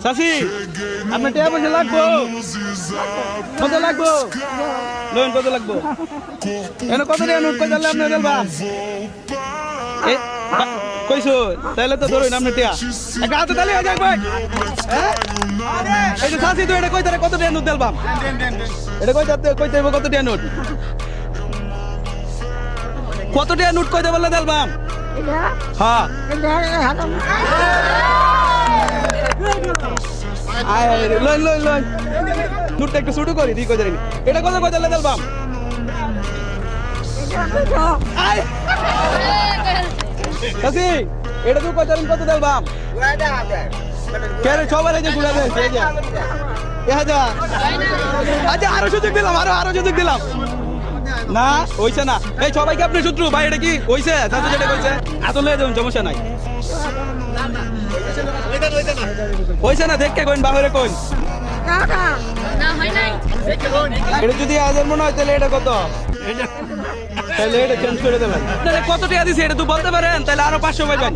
চাচি আপনার টিয়া পয়সা লাগবো কত লাগবো লোন কত লাগবো এনে কত টাকা নোট কই জানলে আপনি দেলবা কইছো তাহলে তো ধরুন আপনি টিয়া একটা হাতে তালি হয়ে যাক ভাই এই যে চাচি তো এটা কই তারে কত টাকা নোট দেলবা এটা কই যাতে কই দেব কত টাকা নোট কত টাকা নোট কই দেবলে দেলবা হ্যাঁ লইন লইন লইন নোটটা একটু শুরু করি দি কই জানি এটা কত কই দিলে দেলবাম কাসি এটা তুই কই জানি কত দেলবাম কেরে সবার এই যে ঘুরে যাচ্ছে এই যে আচ্ছা আরো সুযোগ দিলাম আরো সুযোগ দিলাম না হইছে না এই সবাইকে আপনি শত্রু ভাই এটা কি হইছে চাচু যেটা কইছে এত লয়ে যাবেন সমস্যা নাই হইছে না দেখকে কইন বাহিরে কইন এটা যদি আজের মনে হয় তাহলে এটা কত তাহলে এটা চেঞ্জ করে দেবেন কত টাকা দিছে এটা তুই বলতে পারেন তাহলে আরো 500 পাইবেন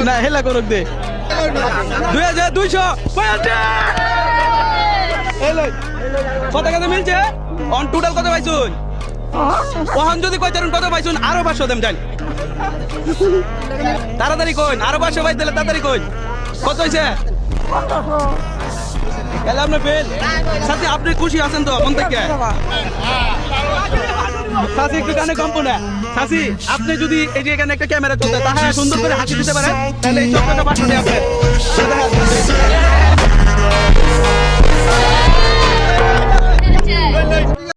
না হেলা করুক দে 2200 কত টাকা মিলছে অন টোটাল কত পাইছুন ওহন যদি কই তারুন কত পাইছুন আরো 500 দেম জান তাড়াতাড়ি কইন আরো 500 পাই দিলে তাড়াতাড়ি কইন কত হইছে তাহলে আপনি ফেল সাথে আপনি খুশি আছেন তো মন থেকে সাথে একটু কানে কম না সাসি আপনি যদি এই যে এখানে একটা ক্যামেরা চলতে তাহলে সুন্দর করে হাসি দিতে পারেন তাহলে এই চক্রটা 500 দিয়ে আপনার